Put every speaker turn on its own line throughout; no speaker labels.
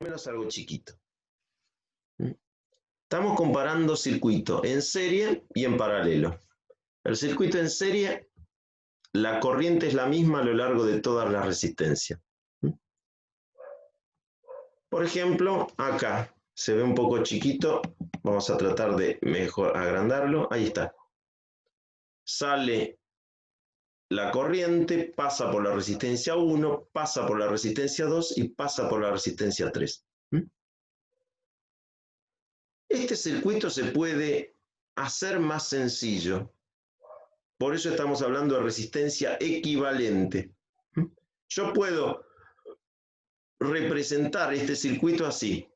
menos algo chiquito. Estamos comparando circuito en serie y en paralelo. El circuito en serie, la corriente es la misma a lo largo de todas las resistencias. Por ejemplo, acá se ve un poco chiquito. Vamos a tratar de mejor agrandarlo. Ahí está. Sale la corriente, pasa por la resistencia 1, pasa por la resistencia 2 y pasa por la resistencia 3. Este circuito se puede hacer más sencillo. Por eso estamos hablando de resistencia equivalente. Yo puedo representar este circuito así.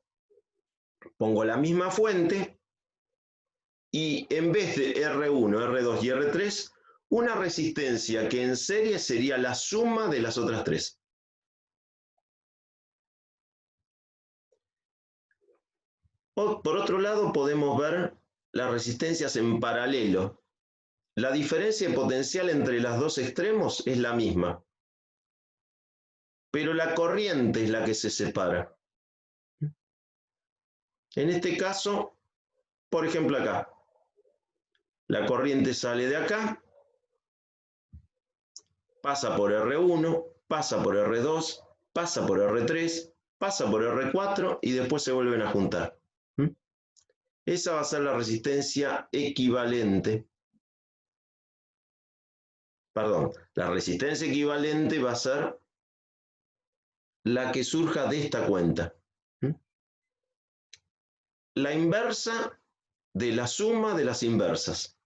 Pongo la misma fuente y en vez de R1, R2 y R3, una resistencia que en serie sería la suma de las otras tres. Por otro lado, podemos ver las resistencias en paralelo. La diferencia de potencial entre los dos extremos es la misma, pero la corriente es la que se separa. En este caso, por ejemplo acá, la corriente sale de acá, pasa por R1, pasa por R2, pasa por R3, pasa por R4 y después se vuelven a juntar. Esa va a ser la resistencia equivalente. Perdón, la resistencia equivalente va a ser la que surja de esta cuenta. La inversa de la suma de las inversas.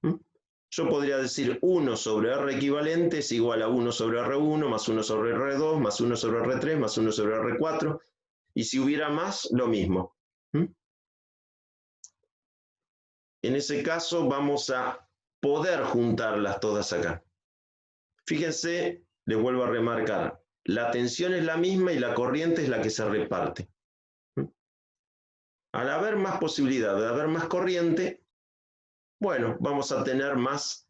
Yo podría decir 1 sobre R equivalente es igual a 1 sobre R1 más 1 sobre R2 más 1 sobre R3 más 1 sobre R4. Y si hubiera más, lo mismo. En ese caso vamos a poder juntarlas todas acá. Fíjense, les vuelvo a remarcar, la tensión es la misma y la corriente es la que se reparte. Al haber más posibilidad de haber más corriente, bueno, vamos a tener más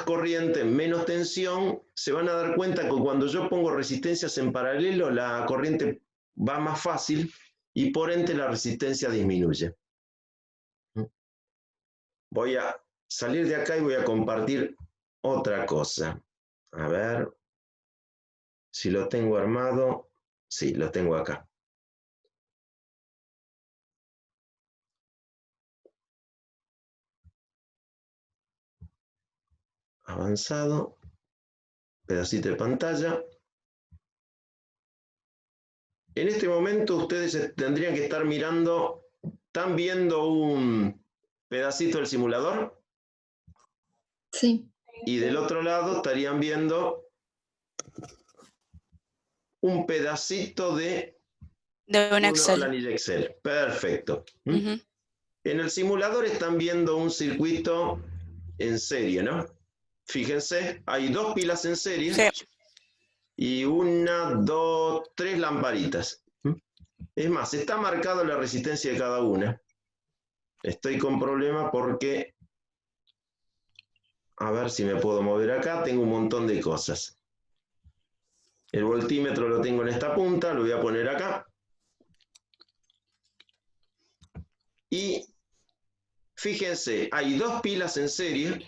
corriente, menos tensión. Se van a dar cuenta que cuando yo pongo resistencias en paralelo, la corriente va más fácil y por ende la resistencia disminuye. Voy a salir de acá y voy a compartir otra cosa. A ver si lo tengo armado. Sí, lo tengo acá. Avanzado. Pedacito de pantalla. En este momento ustedes tendrían que estar mirando. ¿Están viendo un pedacito del simulador?
Sí.
Y del otro lado estarían viendo un pedacito de
una Excel.
planilla Excel. Perfecto. En el simulador están viendo un circuito en serie, ¿no? Fíjense, hay dos pilas en serie.
Sí.
Y 1, 2, 3 lamparitas. Es más, está marcada la resistencia de cada una. Estoy con problema porque, a ver si me puedo mover acá, tengo un montón de cosas. El voltímetro lo tengo en esta punta, lo voy a poner acá. Y fíjense, hay dos pilas en serie.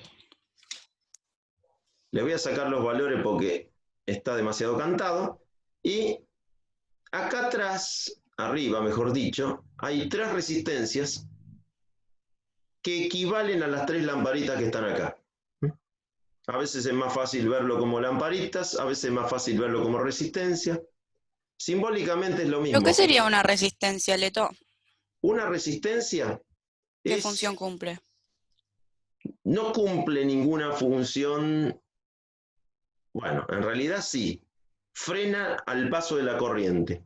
Le voy a sacar los valores porque está demasiado cantado. Y acá atrás, arriba mejor dicho, hay tres resistencias que equivalen a las tres lamparitas que están acá. A veces es más fácil verlo como lamparitas, a veces es más fácil verlo como resistencia. Simbólicamente es lo mismo.
¿Pero qué sería una resistencia, Leto?
Una resistencia
¿Qué función cumple?
No cumple ninguna función. Bueno, en realidad sí. Frena al paso de la corriente.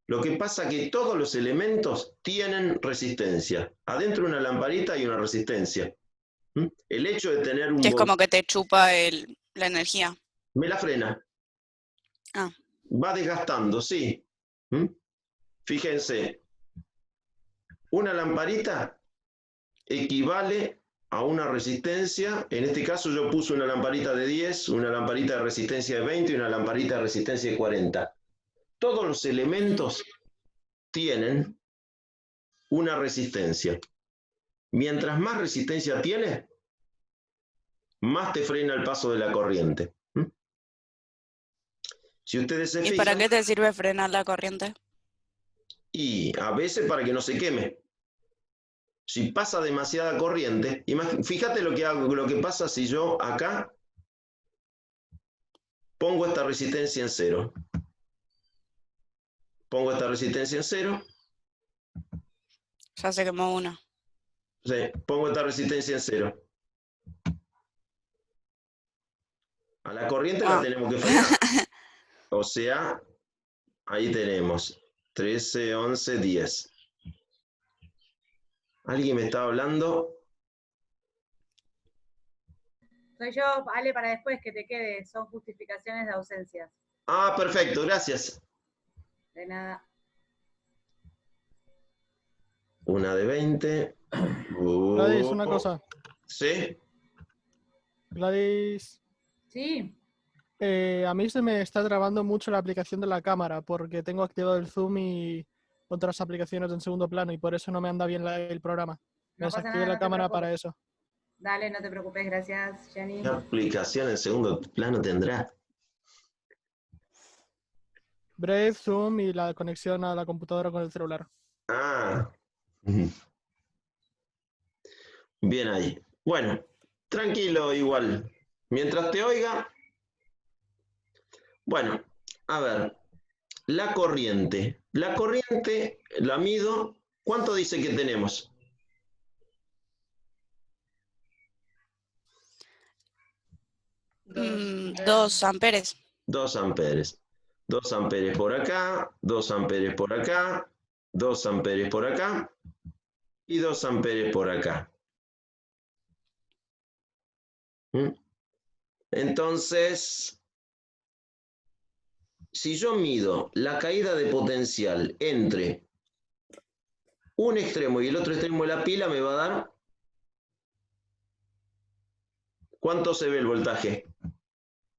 Lo que pasa es que todos los elementos tienen resistencia. Adentro de una lamparita hay una resistencia. El hecho de tener un...
Que es como que te chupa la energía.
Me la frena.
Ah.
Va desgastando, sí. Fíjense, una lamparita equivale a una resistencia. En este caso yo puse una lamparita de 10, una lamparita de resistencia de 20 y una lamparita de resistencia de 40. todos los elementos tienen una resistencia. Mientras más resistencia tiene, más te frena el paso de la corriente. Si ustedes se
¿Y para
fijan,
qué te sirve frenar la corriente?
y a veces para que no se queme. Si pasa demasiada corriente, fíjate lo que pasa si yo acá pongo esta resistencia en cero. Pongo esta resistencia en cero.
Ya se quemó una.
Sí, pongo esta resistencia en cero. A la corriente la tenemos que frenar. O sea, ahí tenemos 13, 11, 10. ¿Alguien me está hablando?
Soy yo, Ale, para después que te quede. Son justificaciones de ausencias.
Ah, perfecto, gracias.
De nada.
Una de 20.
Gladys, una cosa.
¿Sí?
Gladys,
Sí.
a mí se me está trabando mucho la aplicación de la cámara porque tengo activado el zoom y otras aplicaciones en segundo plano y por eso no me anda bien el programa.
No pasa
Desactivé
nada,
la
no te
cámara
preocupes.
para eso.
Dale, no te preocupes, gracias, Jenny.
¿Qué aplicación en segundo plano tendrá?
Brave, Zoom y la conexión a la computadora con el celular.
Ah. Bien ahí. Bueno, tranquilo igual. Mientras te oiga. Bueno, a ver. La corriente. La corriente la mido. ¿Cuánto dice que tenemos?
Dos amperes.
2 amperes. 2 amperes por acá, 2 amperes por acá, 2 amperes por acá y 2 amperes por acá. Entonces, si yo mido la caída de potencial entre un extremo y el otro extremo de la pila, me va a dar... ¿Cuánto se ve el voltaje?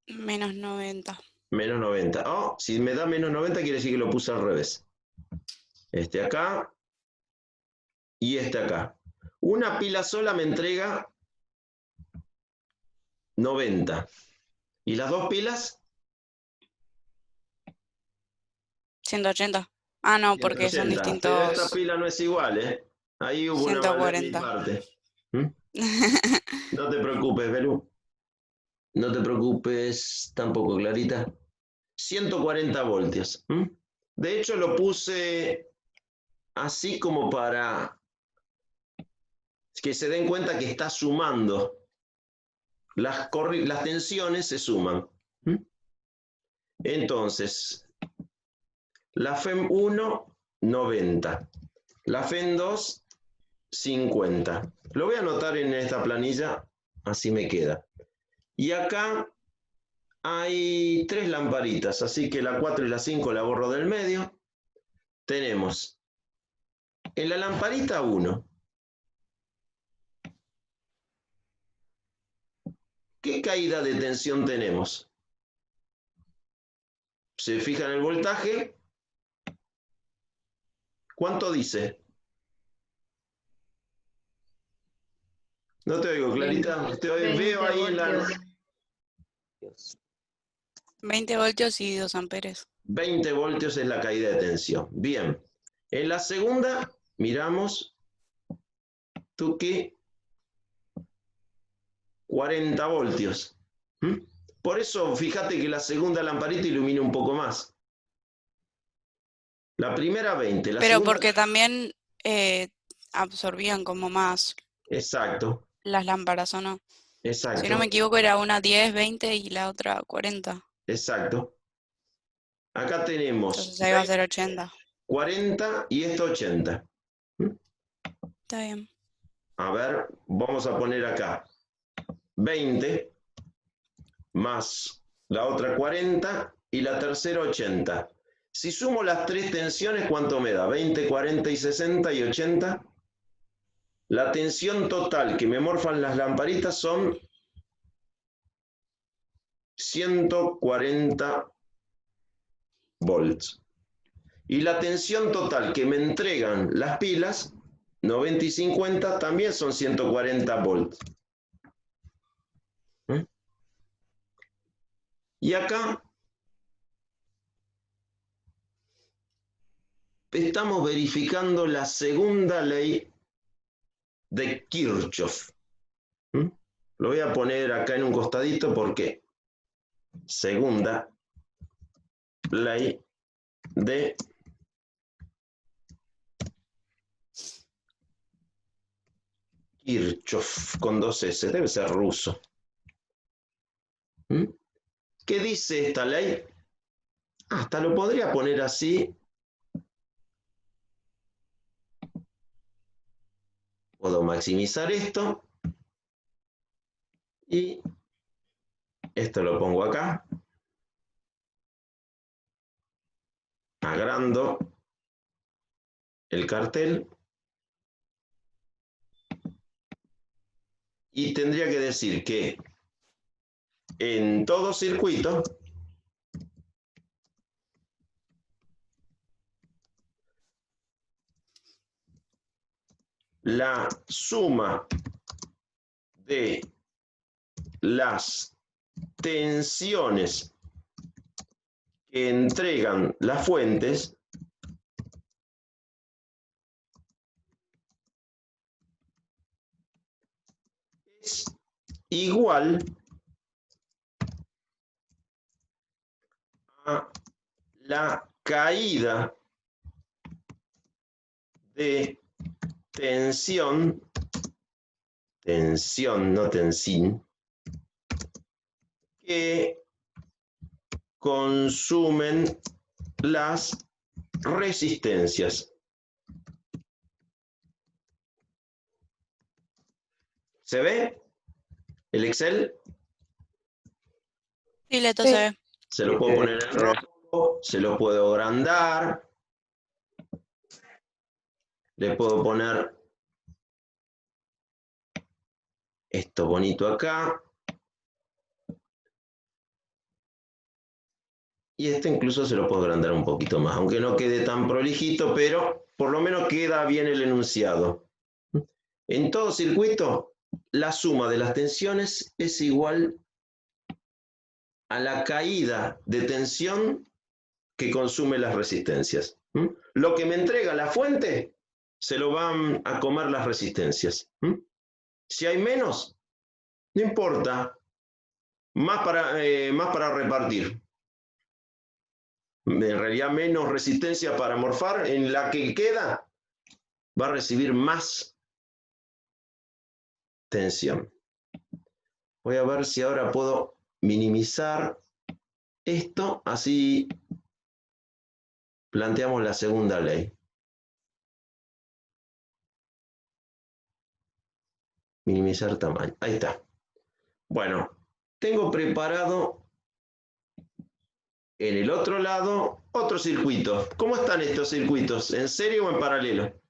Menos 90.
Menos 90. Oh, si me da menos 90 quiere decir que lo puse al revés. Este acá y este acá. Una pila sola me entrega 90. ¿Y las dos pilas?
180. Ah, no, porque son
180. Pero esta
distintos.
pila no es igual, ¿eh? Ahí hubo una maldad de mi
140.
parte. No te preocupes, Belú. No te preocupes tampoco, Clarita. 140 voltios. De hecho, lo puse así como para que se den cuenta que está sumando. Las tensiones se suman. Entonces, la FEM 1, 90. La FEM 2, 50. Lo voy a anotar en esta planilla, así me queda. Y acá hay 3 lamparitas, así que la 4 y la 5 la borro del medio. Tenemos en la lamparita 1, ¿qué caída de tensión tenemos? ¿Se fijan el voltaje? ¿Cuánto dice? No te oigo, Clarita. Te veo ahí en la...
20 voltios y 2 amperes.
20 voltios es la caída de tensión. Bien. En la segunda, miramos, tuki, 40 voltios. Por eso, fíjate que la segunda lamparita ilumina un poco más. La primera 20. La
Pero
segunda...
porque también absorbían como más
Exacto,
las lámparas, ¿o no?
exacto.
Si no me equivoco, era una 10, 20 y la otra 40.
Exacto. Acá tenemos
Entonces ahí va a ser 80.
40 y esto 80.
Está bien.
A ver, vamos a poner acá 20 más la otra 40 y la tercera 80. Si sumo las 3 tensiones, ¿cuánto me da? 20, 40 y 60 y 80. La tensión total que me morfan las lamparitas son 140 volts. Y la tensión total que me entregan las pilas, 90 y 50, también son 140 volts. Y acá estamos verificando la segunda ley de Kirchhoff. Lo voy a poner acá en un costadito porque segunda ley de Kirchhoff con 2 S, debe ser ruso. ¿Qué dice esta ley? Hasta lo podría poner así. Puedo maximizar esto. Y esto lo pongo acá. Agrando el cartel. Y tendría que decir que en todo circuito la suma de las tensiones que entregan las fuentes es igual a la caída de tensión, no tensín, que consumen las resistencias. ¿Se ve el Excel?
Sí, Leto, se ve.
Se lo puedo poner en rojo, se lo puedo agrandar, le puedo poner esto bonito acá. Y este incluso se lo puedo agrandar un poquito más, aunque no quede tan prolijito, pero por lo menos queda bien el enunciado. En todo circuito, la suma de las tensiones es igual a la caída de tensión que consume las resistencias. Lo que me entrega la fuente, se lo van a comer las resistencias. Si hay menos, no importa, más para repartir. En realidad menos resistencia para morfar, en la que queda va a recibir más tensión. Voy a ver si ahora puedo minimizar esto, así planteamos la segunda ley. Minimizar tamaño, ahí está. Bueno, tengo preparado en el otro lado otro circuito. ¿Cómo están estos circuitos? ¿En serie o en paralelo?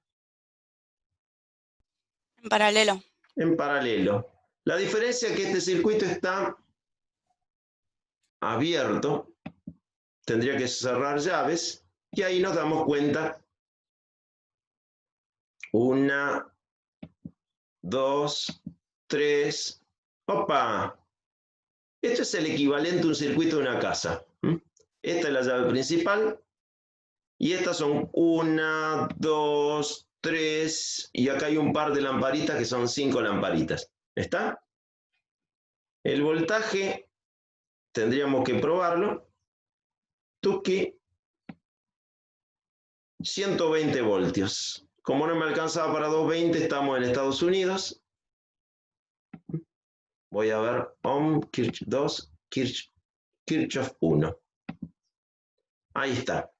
En paralelo.
En paralelo. La diferencia es que este circuito está abierto, tendría que cerrar llaves, y ahí nos damos cuenta. 1, 2, 3. ¡Opa! Esto es el equivalente a un circuito de una casa. Esta es la llave principal. Y estas son 1, 2, 3. Y acá hay un par de lamparitas que son 5 lamparitas. ¿Está? El voltaje tendríamos que probarlo. Tuki. 120 voltios. Como no me alcanzaba para 220, estamos en Estados Unidos. Voy a ver Ohm, Kirchhoff 2, Kirchhoff 1. Ahí está.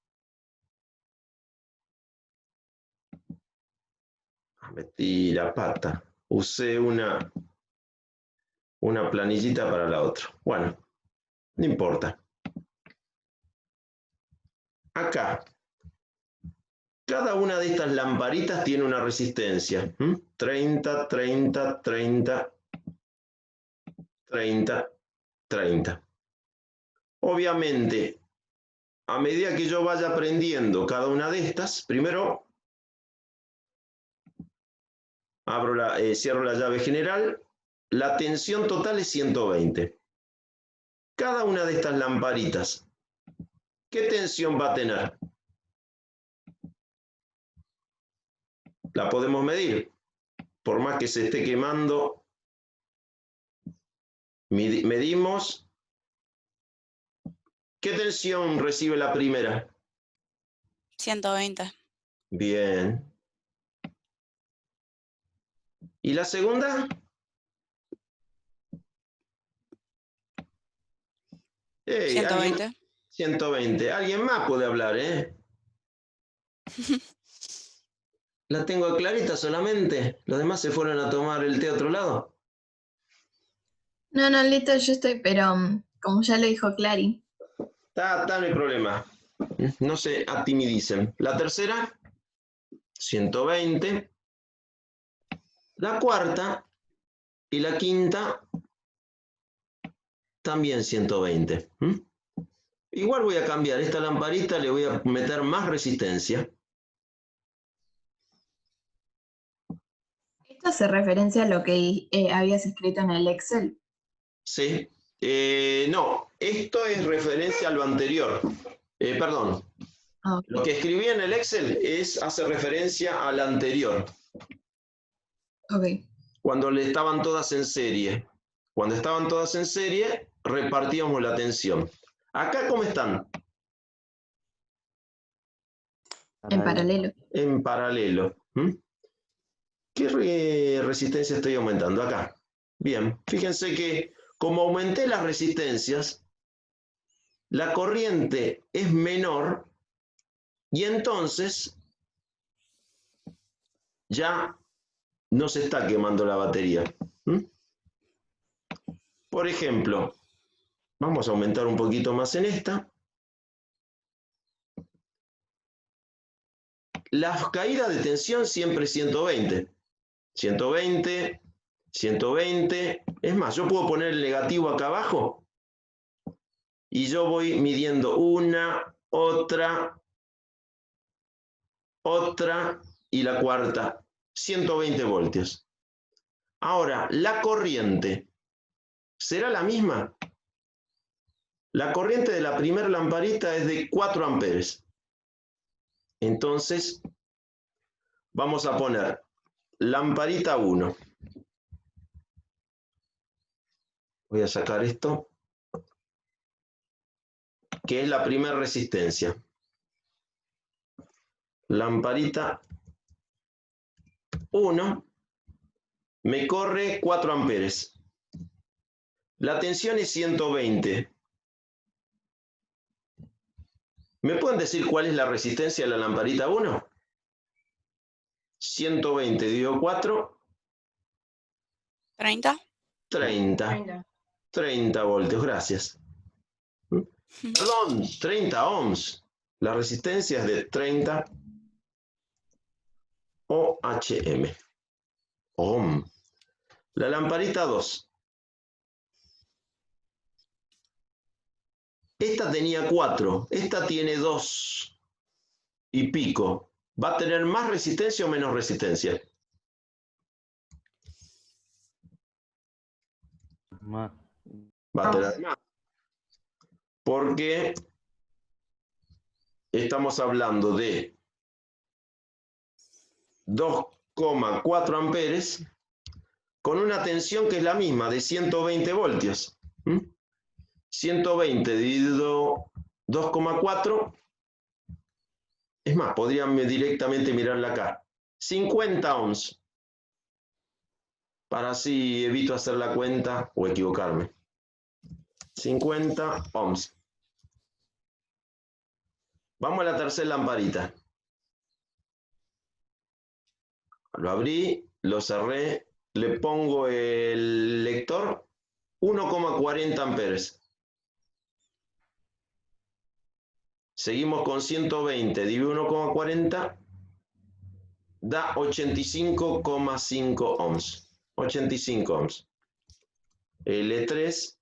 Metí la pata. Usé una planillita para la otra. Bueno, no importa. Acá. Cada una de estas lamparitas tiene una resistencia. 30, 30, 30, 30, 30. Obviamente, a medida que yo vaya aprendiendo cada una de estas, primero cierro la llave general, la tensión total es 120. Cada una de estas lamparitas, ¿qué tensión va a tener? La podemos medir. Por más que se esté quemando, medimos. ¿Qué tensión recibe la primera?
120.
Bien. ¿Y la segunda?
120.
120. Alguien más puede hablar, ¿eh? La tengo clarita solamente. ¿Los demás se fueron a tomar el té a otro lado?
No, listo, yo estoy, pero como ya lo dijo Clary.
Está, no hay problema. No sé, a ti me dicen. La tercera, 120. La cuarta y la quinta, también 120. Igual voy a cambiar esta lamparita, le voy a meter más resistencia.
¿Esto hace referencia a lo que habías escrito en el Excel?
Sí. No, esto es referencia a lo anterior. Perdón.
Ah,
Lo que escribí en el Excel hace referencia al anterior.
ok.
Cuando estaban todas en serie. Cuando estaban todas en serie, repartíamos la tensión. Acá, ¿cómo están?
En paralelo.
En paralelo. ¿Qué resistencia estoy aumentando? Acá. Bien, fíjense que como aumenté las resistencias, la corriente es menor y entonces ya no se está quemando la batería. Por ejemplo, vamos a aumentar un poquito más en esta. La caída de tensión siempre 120. 120, 120. Es más, yo puedo poner el negativo acá abajo y yo voy midiendo una, otra y la cuarta. 120 voltios. Ahora, la corriente será la misma. La corriente de la primera lamparita es de 4 amperes. Entonces, vamos a poner lamparita 1. Voy a sacar esto, que es la primera resistencia. Lamparita 1 me corre 4 amperes. La tensión es 120. ¿Me pueden decir cuál es la resistencia de la lamparita 1? 120 dividido 4.
30.
30 voltios, gracias. Perdón, 30 ohms. La resistencia es de 30 ohm. Ohm. La lamparita 2. Esta tenía 4, esta tiene 2 y pico. ¿Va a tener más resistencia o menos resistencia?
Más.
Va a tener más. Porque estamos hablando de 2,4 amperes con una tensión que es la misma, de 120 voltios. 120 dividido 2,4. Es más, podrían directamente mirarla acá. 50 ohms. Para así evito hacer la cuenta o equivocarme. 50 ohms. Vamos a la tercera lamparita. Lo abrí, lo cerré, le pongo el lector 1,40 amperes. Seguimos con 120 dividido 1,40 da 85,5 ohms. 85 ohms. L3,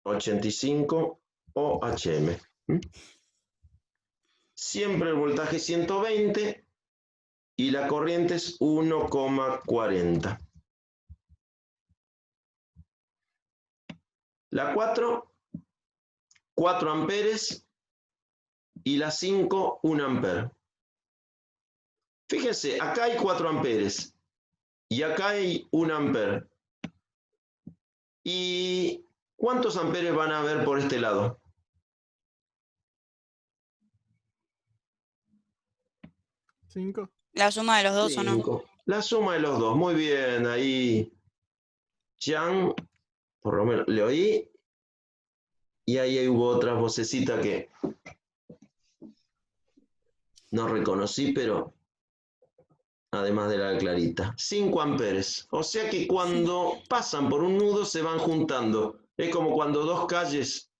85 ohm. Siempre el voltaje es 120 y la corriente es 1,40. La 4 amperes y la 5, 1 amper. Fíjense, acá hay 4 amperes y acá hay 1 amper. ¿Y cuántos amperes van a haber por este lado?
5.
La suma de los dos, ¿o no?
5. La suma de los dos. Muy bien, ahí Jan, por lo menos le oí. Y ahí hubo otra vocecita que no reconocí, pero además de la clarita. 5 amperes. O sea que cuando pasan por un nudo se van juntando. Es como cuando dos calles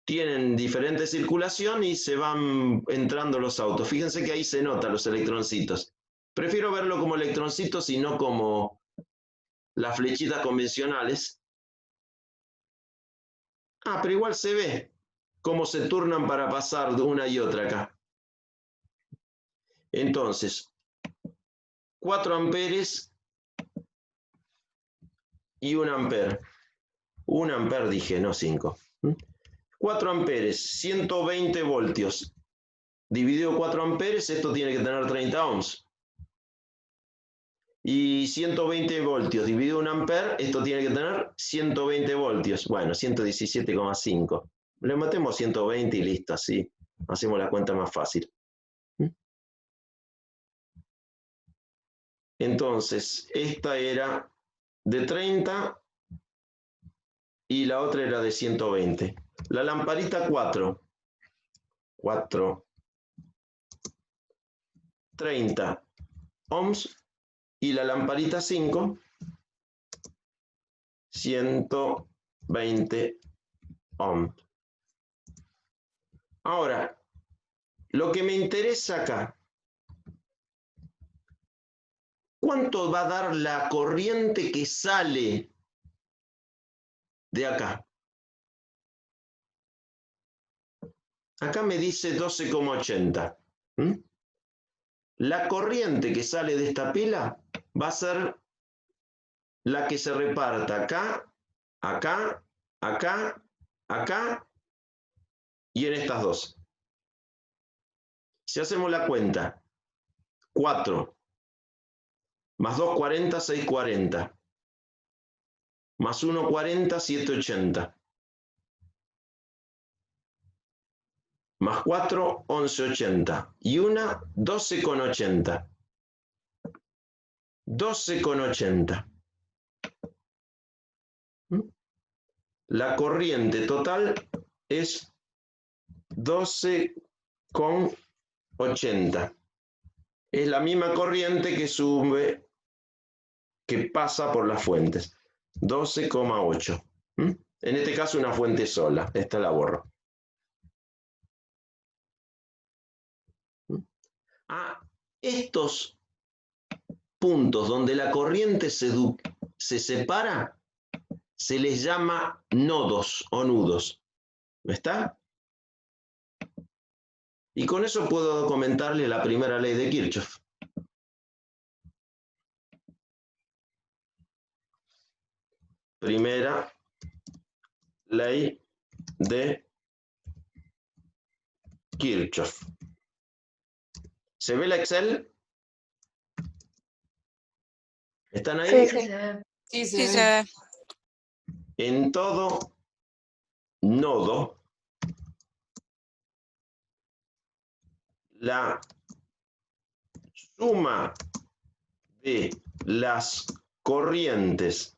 tienen diferente circulación y se van entrando los autos. Fíjense que ahí se notan los electroncitos. Prefiero verlo como electroncitos y no como las flechitas convencionales. Ah, pero igual se ve cómo se turnan para pasar de una y otra acá. Entonces, 4 amperes y 1 amper. 1 amper dije, no 5. 4 amperes, 120 voltios. Dividido 4 amperes, esto tiene que tener 30 ohms. Y 120 voltios dividido 1 amper, esto tiene que tener 120 voltios. Bueno, 117,5. Le metemos 120 y listo, así hacemos la cuenta más fácil. Entonces, esta era de 30 y la otra era de 120. La lamparita 4, 30 ohms. Y la lamparita 5, 120 ohms. Ahora, lo que me interesa acá, ¿cuánto va a dar la corriente que sale de acá? Acá me dice 12,80. La corriente que sale de esta pila va a ser la que se reparta acá, acá, acá, acá y en estas dos. Si hacemos la cuenta, 4 más 2,40, 6,40. Más 1,40, 7,80. Más 4, 11,80. Y una, 12,80. 12,80. La corriente total es 12,80. Es la misma corriente que sube, que pasa por las fuentes. 12,8. En este caso una fuente sola. Esta la borro. A estos puntos donde la corriente se separa, se les llama nodos o nudos. ¿Está? Y con eso puedo comentarle la primera ley de Kirchhoff. Primera ley de Kirchhoff. ¿Se ve la Excel? ¿Están ahí?
Sí, se ve.
Sí, se ve.
En todo nodo, la suma de las corrientes